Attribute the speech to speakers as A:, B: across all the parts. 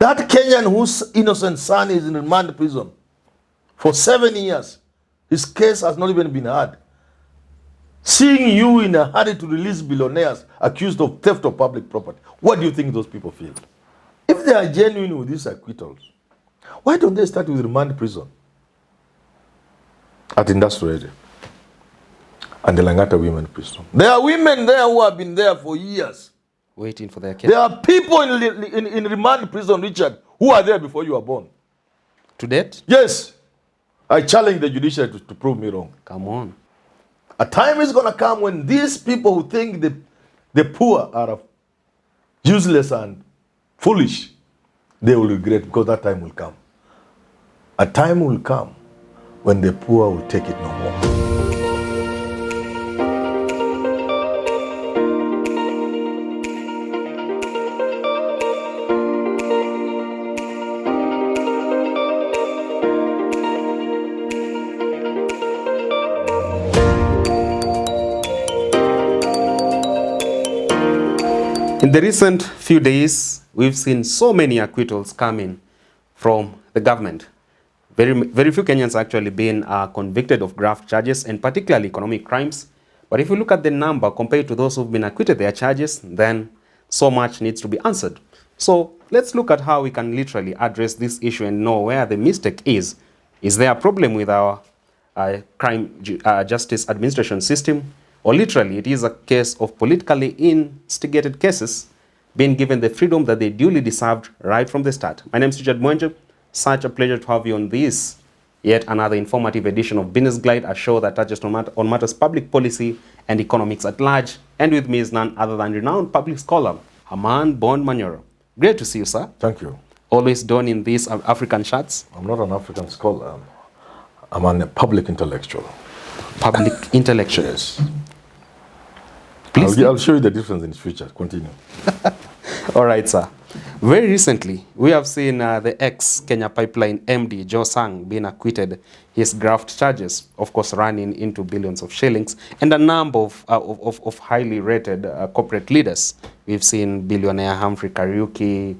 A: That Kenyan whose innocent son is in remand prison for 7 years, his case has not even been heard. Seeing you in a hurry to release billionaires accused of theft of public property, what do you think those people feel? If they are genuine with these acquittals, why don't they start with remand prison at industrial area and the Langata women prison? There are women there who have been there for years,
B: waiting for their case.
A: There are people in remand prison, Richard, who are there before you were born.
B: To date?
A: Yes. I challenge the judiciary to prove me wrong.
B: Come on.
A: A time is going to come when these people who think the poor are useless and foolish, they will regret, because that time will come. A time will come when the poor will take it no more.
B: In the recent few days, we've seen so many acquittals coming from the government. Very few Kenyans actually been convicted of graft charges, and particularly economic crimes. But if you look at the number compared to those who've been acquitted their charges, then so much needs to be answered. So let's look at how we can literally address this issue and know where the mistake is. Is there a problem with our crime justice administration system? Or literally, it is a case of politically instigated cases being given the freedom that they duly deserved right from the start. My name is Richard Mwenje. Such a pleasure to have you on this, yet another informative edition of Business Glide, a show that touches on matters public policy and economics at large. And with me is none other than renowned public scholar, Herman Manyora. Great to see you, sir.
A: Thank you.
B: Always done in these African shirts.
A: I'm not an African scholar. I'm a public intellectual.
B: Public intellectual.
A: Yes.
B: Please.
A: I'll show you the difference in the future. Continue.
B: All right, sir. Very recently, we have seen the ex-Kenya Pipeline MD, Joe Sang, being acquitted his graft charges, of course, running into billions of shillings, and a number of highly rated corporate leaders. We've seen billionaire Humphrey Kariuki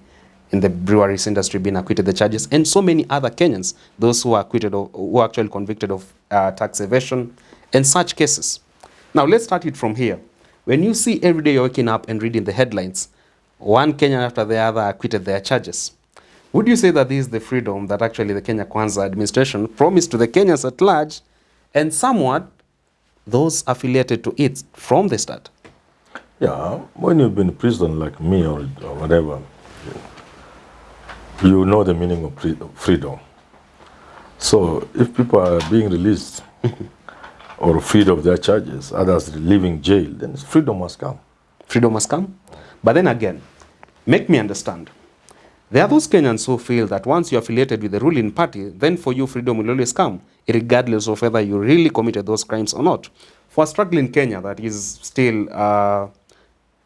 B: in the breweries industry being acquitted the charges, and so many other Kenyans, those who are acquitted of, who are actually convicted of tax evasion and such cases. Now, let's start it from here. When you see every day you're waking up and reading the headlines, one Kenyan after the other acquitted their charges, would you say that this is the freedom that actually the Kenya Kwanza administration promised to the Kenyans at large, and somewhat those affiliated to it from the start?
A: Yeah, when you've been in prison like me or whatever, you know the meaning of freedom. So if people are being released or freed of their charges, others leaving jail, then freedom must come.
B: Freedom must come? But then again, make me understand. There are those Kenyans who feel that once you're affiliated with the ruling party, then for you freedom will always come, regardless of whether you really committed those crimes or not. For a struggling Kenya that is still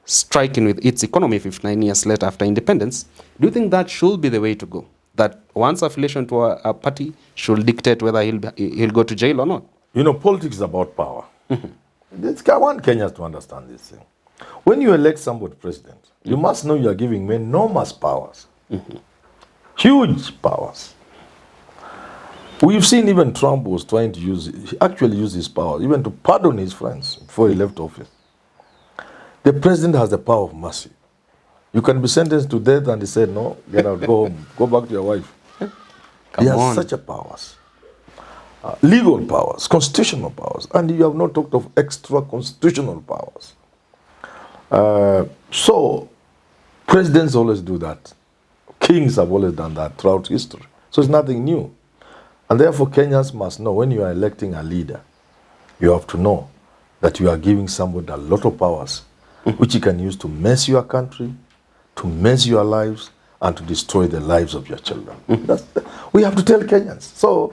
B: striking with its economy 59 years later after independence, do you think that should be the way to go? That one's affiliation to a party should dictate whether he'll go to jail or not?
A: You know, politics is about power. I want Kenyans to understand this thing. When you elect somebody president, you must know you are giving men enormous powers. Huge powers. We've seen even Trump was trying to actually use his power, even to pardon his friends before he left office. The president has the power of mercy. You can be sentenced to death and he said, no, get out, go home, go back to your wife. He has such a powers. Legal powers, constitutional powers, and you have not talked of extra constitutional powers. So, presidents always do that. Kings have always done that throughout history. So it's nothing new. And therefore, Kenyans must know when you are electing a leader, you have to know that you are giving somebody a lot of powers, which you can use to mess your country, to mess your lives, and to destroy the lives of your children. We have to tell Kenyans. So,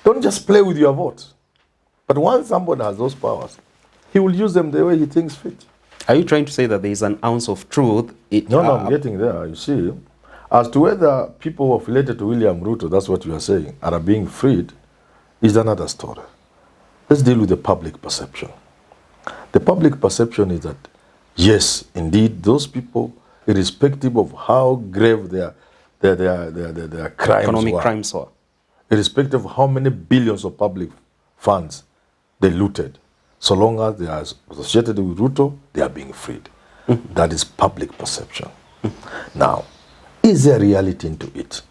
A: don't just play with your vote. But once somebody has those powers, he will use them the way he thinks fit.
B: Are you trying to say that there is an ounce of truth?
A: No, I'm getting there. You see, as to whether people who are affiliated to William Ruto, that's what you are saying, are being freed, is another story. Let's deal with the public perception. The public perception is that, yes, indeed, those people, irrespective of how grave their crimes
B: Economic
A: were.
B: crimes were.
A: Irrespective of how many billions of public funds they looted, so long as they are associated with Ruto, they are being freed. That is public perception. Now, is there reality into it?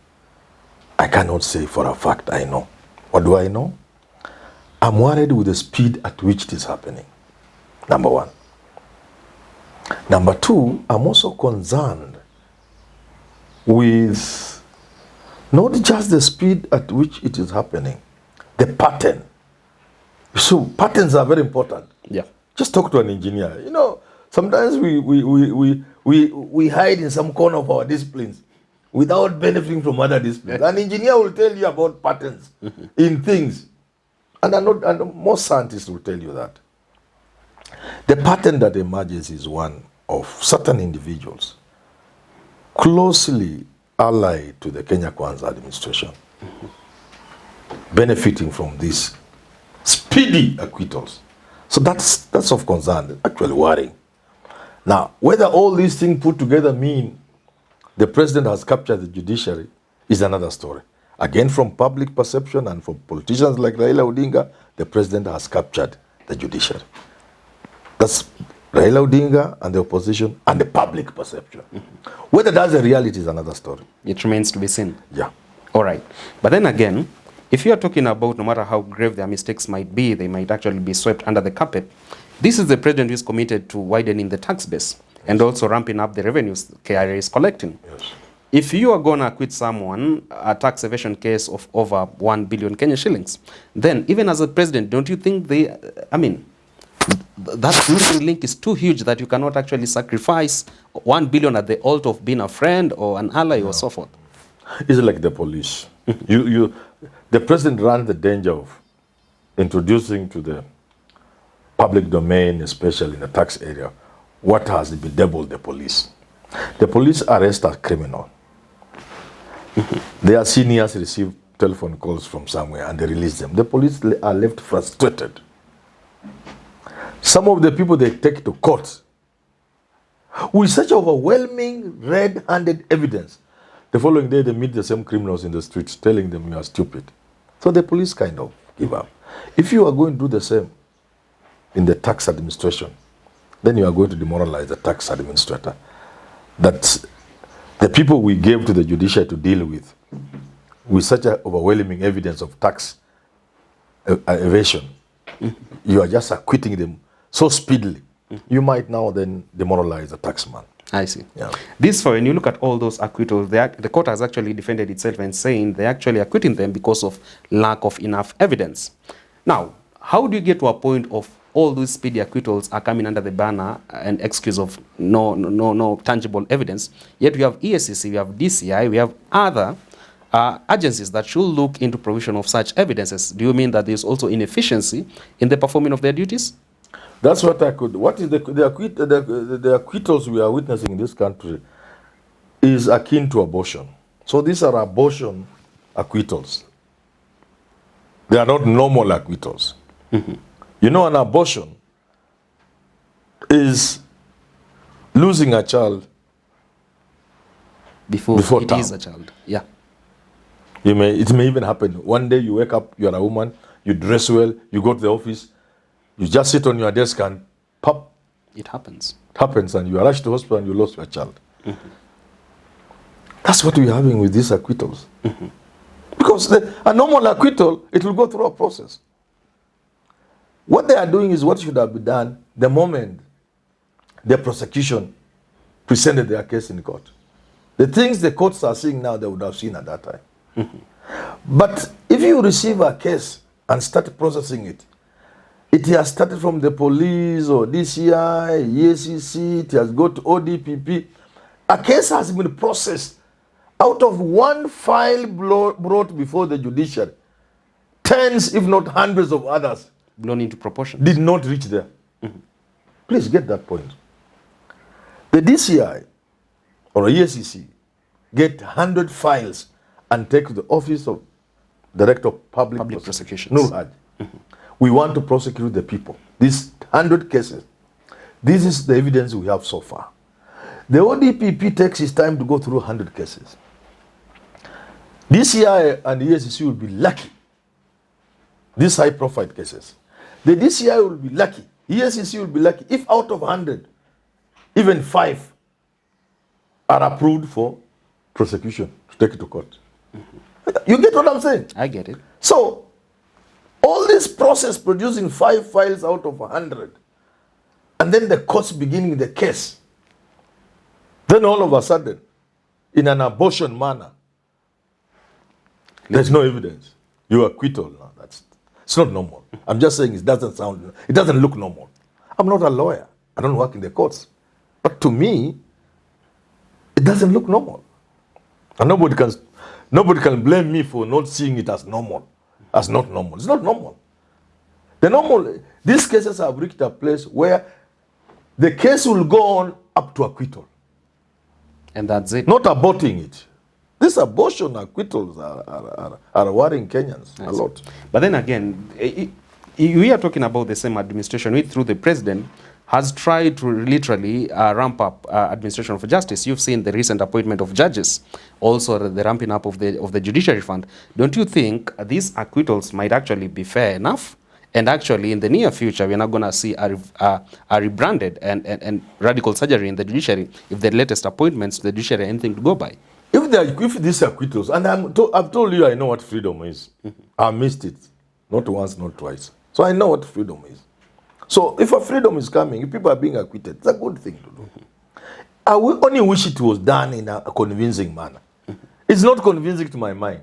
A: I cannot say for a fact I know. What do I know? I'm worried with the speed at which it is happening. Number one. Number two, I'm also concerned with not just the speed at which it is happening, the pattern. So patterns are very important.
B: Yeah.
A: Just talk to an engineer. You know, sometimes we hide in some corner of our disciplines without benefiting from other disciplines. An engineer will tell you about patterns in things. And most scientists will tell you that. The pattern that emerges is one of certain individuals closely allied to the Kenya Kwanza administration benefiting from these speedy acquittals. So that's of concern, actually worrying. Now, whether all these things put together mean the president has captured the judiciary is another story. Again, from public perception and from politicians like Raila Odinga, the president has captured the judiciary. That's Raila Odinga and the opposition and the public perception. Whether that's a reality is another story.
B: It remains to be seen.
A: Yeah.
B: All right. But then again, if you are talking about no matter how grave their mistakes might be, they might actually be swept under the carpet. This is the president who is committed to widening the tax base and also ramping up the revenues KRA is collecting.
A: Yes.
B: If you are going to acquit someone, a tax evasion case of over 1 billion Kenya shillings, then even as a president, don't you think that rooting link is too huge that you cannot actually sacrifice 1 billion at the altar of being a friend or an ally or so forth?
A: It's like the police. The president ran the danger of introducing to the public domain, especially in the tax area, what has bedeviled the police. The police arrest a criminal. Their seniors receive telephone calls from somewhere and they release them. The police are left frustrated. Some of the people they take to court with such overwhelming red-handed evidence. The following day they meet the same criminals in the streets telling them you are stupid. So the police kind of give up. If you are going to do the same in the tax administration, then you are going to demoralize the tax administrator. That's the people we gave to the judiciary to deal with such a overwhelming evidence of tax evasion. You are just acquitting them so speedily. You might now then demoralize the taxman.
B: I see.
A: Yeah.
B: This, for when you look at all those acquittals, the court has actually defended itself and saying they're actually acquitting them because of lack of enough evidence. Now, how do you get to a point of all those speedy acquittals are coming under the banner and excuse of no tangible evidence? Yet we have EACC, we have DCI, we have other agencies that should look into provision of such evidences. Do you mean that there's also inefficiency in the performing of their duties?
A: That's what I could. What is the acquittals we are witnessing in this country is akin to abortion. So these are abortion acquittals. They are not normal acquittals. You know, an abortion is losing a child before
B: it
A: term.
B: is a child. Yeah.
A: It may even happen. One day you wake up, you are a woman, you dress well, you go to the office, you just sit on your desk and pop.
B: It happens.
A: It happens and you are rushed to hospital and you lost your child. That's what we're having with these acquittals. Because a normal acquittal, it will go through a process. What they are doing is what should have been done the moment the prosecution presented their case in court. The things the courts are seeing now, they would have seen at that time. But if you receive a case and start processing it, it has started from the police or DCI, EACC, it has got to ODPP. A case has been processed out of one file brought before the judiciary. Tens, if not hundreds of others
B: Blown into proportion.
A: did not reach there. Please get that point. The DCI or EACC get 100 files and take to the office of Director of Public
B: Prosecutions.
A: Nur Haj. We want to prosecute the people. These 100 cases. This is the evidence we have so far. The ODPP takes its time to go through 100 cases. DCI and the ESCC will be lucky. These high-profile cases. The DCI will be lucky. ESCC will be lucky if out of 100, even 5 are approved for prosecution to take it to court. You get what I'm saying?
B: I get it.
A: So, all this process producing 5 files out of 100, and then the courts beginning the case, then all of a sudden, in an abortion manner, there's no evidence. You acquittal now. It's not normal. I'm just saying it doesn't look normal. I'm not a lawyer. I don't work in the courts. But to me, it doesn't look normal. And nobody can blame me for not seeing it as normal. As not normal. It's not normal. These cases have reached a place where the case will go on up to acquittal.
B: And that's it.
A: Not aborting it. These abortion acquittals are worrying Kenyans a lot.
B: But then again, we are talking about the same administration, which through the president has tried to literally ramp up administration of justice. You've seen the recent appointment of judges, also the ramping up of the judiciary fund. Don't you think these acquittals might actually be fair enough? And actually, in the near future, we're not going to see a rebranded and radical surgery in the judiciary if the latest appointments to the judiciary are anything to go by.
A: If these acquittals, and I've told you I know what freedom is. I missed it, not once, not twice. So I know what freedom is. So if a freedom is coming, if people are being acquitted, it's a good thing to do. I only wish it was done in a convincing manner. It's not convincing to my mind.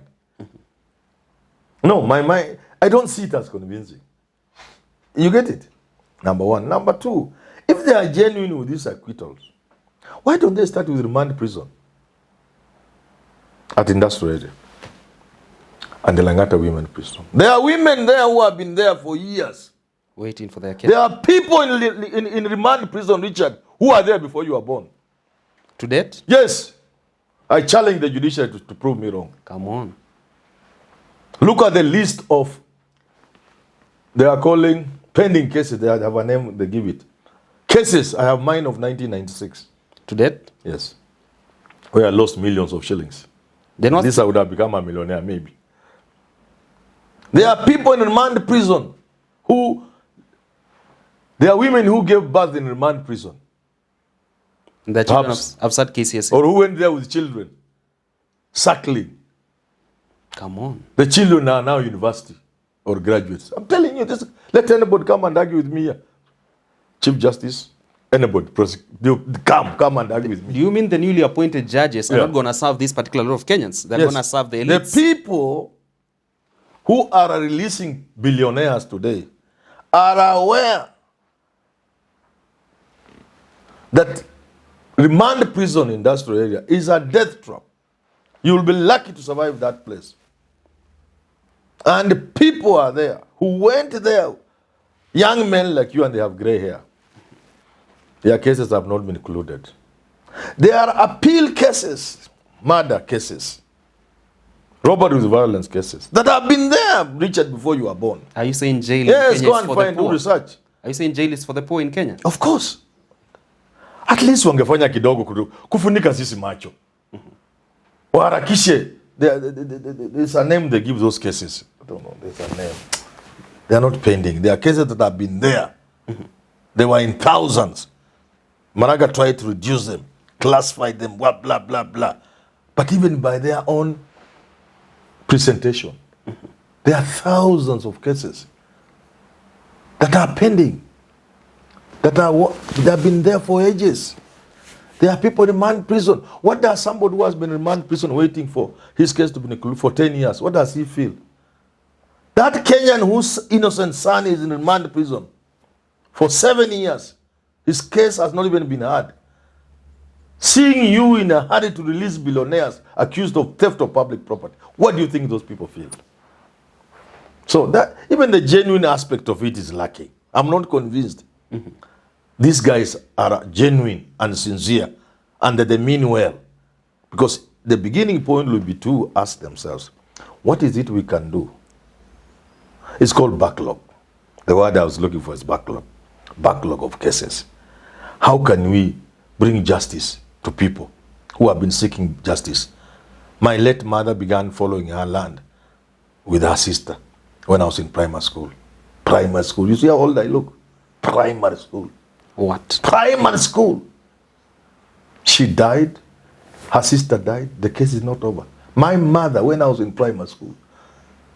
A: No, my mind, I don't see it as convincing. You get it? Number one. Number two, if they are genuine with these acquittals, why don't they start with remand prison at industrial area and the Langata women prison? There are women there who have been there for years.
B: Waiting for their case.
A: There are people in remand prison, Richard, who are there before you were born.
B: To date?
A: Yes. I challenge the judiciary to prove me wrong.
B: Come on.
A: Look at the list of, they are calling pending cases. They have a name, they give it. Cases, I have mine of 1996.
B: To date?
A: Yes. Where I lost millions of shillings. This I would have become a millionaire, maybe. There are people in remand prison there are women who gave birth in remand prison.
B: The children of sad cases.
A: Or who went there with children. Suckling.
B: Come on.
A: The children are now university or graduates. I'm telling you this. Let anybody come and argue with me here. Chief Justice, anybody, come and argue with me.
B: Do you mean the newly appointed judges are not going to serve this particular lot of Kenyans? They're going to serve the elites?
A: The people who are releasing billionaires today are aware that remand prison industrial area is a death trap. You will be lucky to survive that place. And people are there who went there, young men like you, and they have gray hair. Their cases have not been included. There are appeal cases, murder cases, robbery with violence cases that have been there, Richard, before you were born.
B: Are you saying jail
A: yes,
B: in Kenya
A: go and find do research.
B: Are you saying jail is for the poor in Kenya?
A: Of course. At least wangefanya kidogo kufunika sisi macho. Waharakishe. There's a name they give those cases. I don't know. There's a name. They are not pending. There are cases that have been there. They were in thousands. Maraga tried to reduce them, classify them, blah, blah, blah, blah. But even by their own presentation, there are thousands of cases that are pending, that have been there for ages. There are people in remand prison. What does somebody who has been in remand prison waiting for his case to be included for 10 years, what does he feel? That Kenyan whose innocent son is in remand prison for 7 years, his case has not even been heard. Seeing you in a hurry to release billionaires accused of theft of public property, what do you think those people feel? So that even the genuine aspect of it is lacking. I'm not convinced. These guys are genuine and sincere, and that they mean well. Because the beginning point will be to ask themselves, what is it we can do? It's called backlog. The word I was looking for is backlog. Backlog of cases. How can we bring justice to people who have been seeking justice My late mother began following her land with her sister when I was in primary school. Primary school. You see how old I look? Primary school.
B: What?
A: Primary school. She died. Her sister died. The case is not over. My mother, when I was in primary school,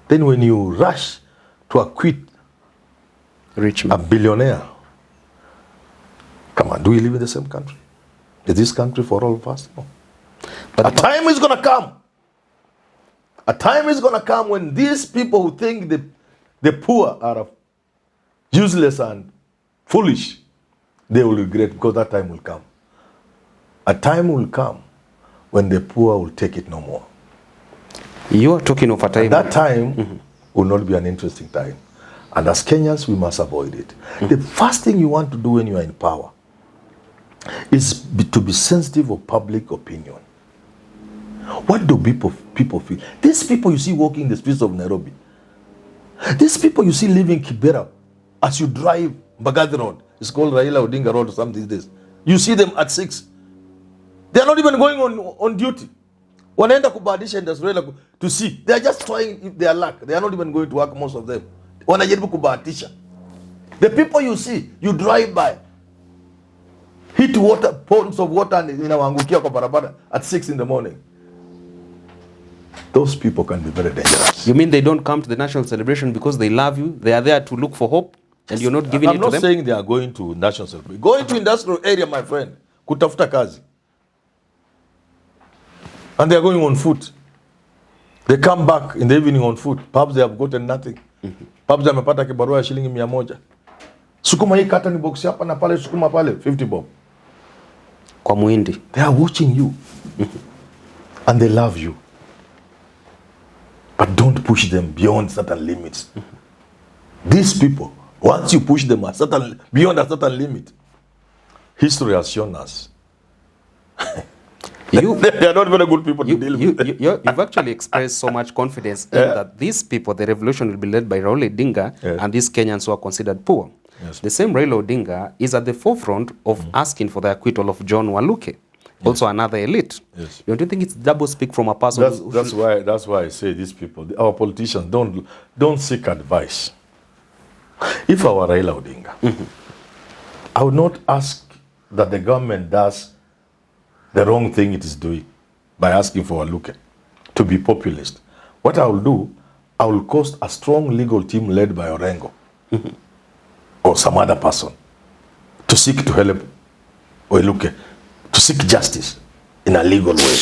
A: then when you rush to acquit
B: Rich
A: a
B: man.
A: billionaire, come on, do we live in the same country? Is this country for all of us? No.
B: But
A: A time is going to come. A time is going to come when these people who think the poor are useless and foolish, they will regret, because that time will come. A time will come when the poor will take it no more.
B: You are talking of a time.
A: And that time will not be an interesting time. And as Kenyans, we must avoid it. The first thing you want to do when you are in power is to be sensitive of public opinion. What do people feel? These people you see walking the streets of Nairobi, these people you see living Kibera, as you drive Mbagathi Road, it's called Raila Odinga Road or something these days, you see them at 6. They are not even going on duty. Wanaenda kubadilisha industry to see. They are just trying their luck. They are not even going to work, most of them. Wanajaribu kubahatisha. The people you see, you drive by, hit water, ponds of water and inawaangukia kwa barabara at 6 in the morning. Those people can be very dangerous.
B: You mean they don't come to the national celebration because they love you? They are there to look for hope, and you're not giving it to them?
A: I'm not saying they are going to national celebration. Going to industrial area, my friend, kutafuta kazi. And they are going on foot. They come back in the evening on foot. Perhaps they have gotten nothing. Perhaps they amepata kibarua ya shilingi 100. Sukuma hii kata ni box hapa na pale, sukuma pale 50 bob.
B: Kwa muhindi.
A: They are watching you. And they love you. But don't push them beyond certain limits. These people, once you push them beyond a certain limit, history has shown us they are not very good people to deal with.
B: You've actually expressed so much confidence in that these people, the revolution will be led by Raila Odinga and these Kenyans who are considered poor.
A: Yes.
B: The same Raila Odinga is at the forefront of asking for the acquittal of John Waluke, also another elite.
A: Yes.
B: Don't you think it's double speak from a person?
A: That's why I say these people, our politicians, don't seek advice. If I were Raila Odinga, I would not ask that the government does the wrong thing it is doing by asking for Waluke to be populist. What I will do, I will cost a strong legal team led by Orengo or some other person to seek to help Waluke, to seek justice in a legal way.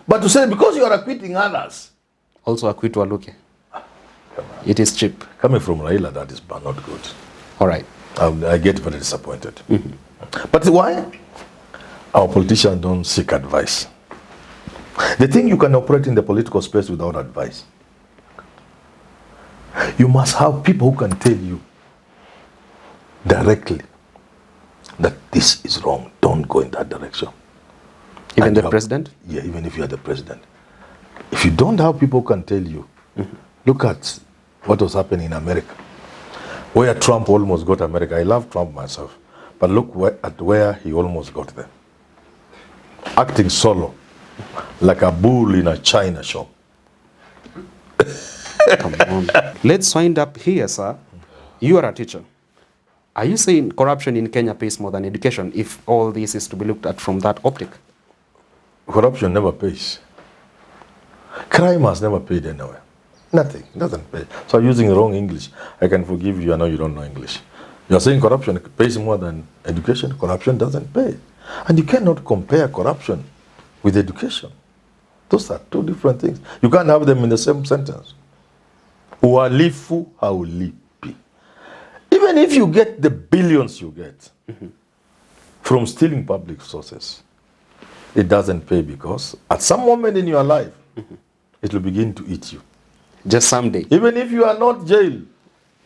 A: But to say, because you are acquitting others,
B: also acquit Waluke. It is cheap.
A: coming from Raila, that is not good.
B: All right.
A: I get very disappointed. But why? Our politicians don't seek advice. They think you can operate in the political space without advice. You must have people who can tell you directly that this is wrong. Don't go in that direction.
B: Even the president?
A: Yeah, even if you are the president. If you don't have people who can tell you, look at what was happening in America, where Trump almost got America. I love Trump myself, but look at where he almost got there. Acting solo, like a bull in a china shop.
B: Come on. Let's wind up here, sir. You are a teacher. Are you saying corruption in Kenya pays more than education if all this is to be looked at from that optic?
A: Corruption never pays. Crime has never paid anywhere. Nothing. It doesn't pay. So I'm using the wrong English. I can forgive you. I know you don't know English. You're saying corruption pays more than education. Corruption doesn't pay. And you cannot compare corruption with education. Those are two different things. You can't have them in the same sentence. Uhalifu haulipi. Even if you get the billions you get from stealing public sources, it doesn't pay, because at some moment in your life, it will begin to eat you.
B: Just someday.
A: Even if you are not jailed,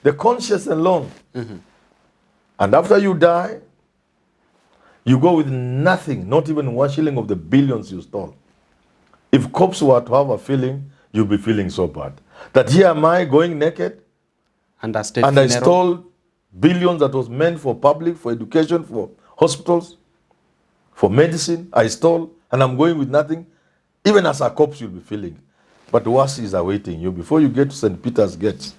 A: the conscience alone. And after you die, you go with nothing, not even 1 shilling of the billions you stole. If cops were to have a feeling, you'll be feeling so bad. That here am I going naked, and I stole billions that was meant for public, for education, for hospitals, for medicine. I stole, and I'm going with nothing. Even as a cops, you'll be feeling. But worse is awaiting you. Before you get to St. Peter's Gate,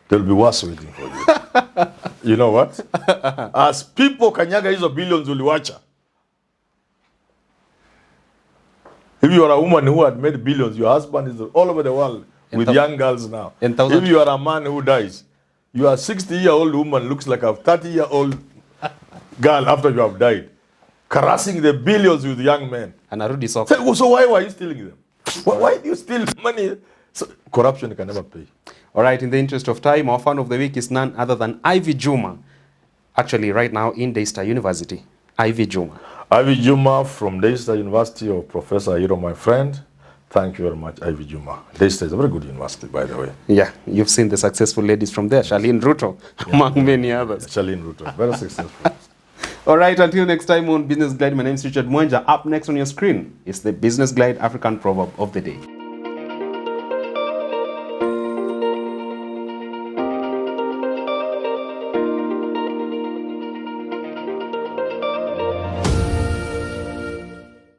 A: there'll be worse waiting for you. You know what? As people kanyaga hizo billions uliwacha. If you are a woman who had made billions, your husband is all over the world with young girls now. If you are a man who dies, you are a 60-year-old woman looks like a 30-year-old girl after you have died, caressing the billions with young men.
B: And Arudi
A: So why were you stealing them? Why do you steal money? So, corruption can never pay.
B: All right, in the interest of time, our fan of the week is none other than Ivy Juma. Actually, right now in Daystar University. Ivy Juma.
A: Ivy Juma from Daystar University, or Professor Hiro, my friend. Thank you very much, Ivy Juma. Daystar is a very good university, by the way.
B: Yeah, you've seen the successful ladies from there, Charlene Ruto, among many others.
A: Charlene Ruto, very successful.
B: All right, until next time on Business Glide, my name is Richard Mwenja. Up next on your screen is the Business Glide African Proverb of the Day.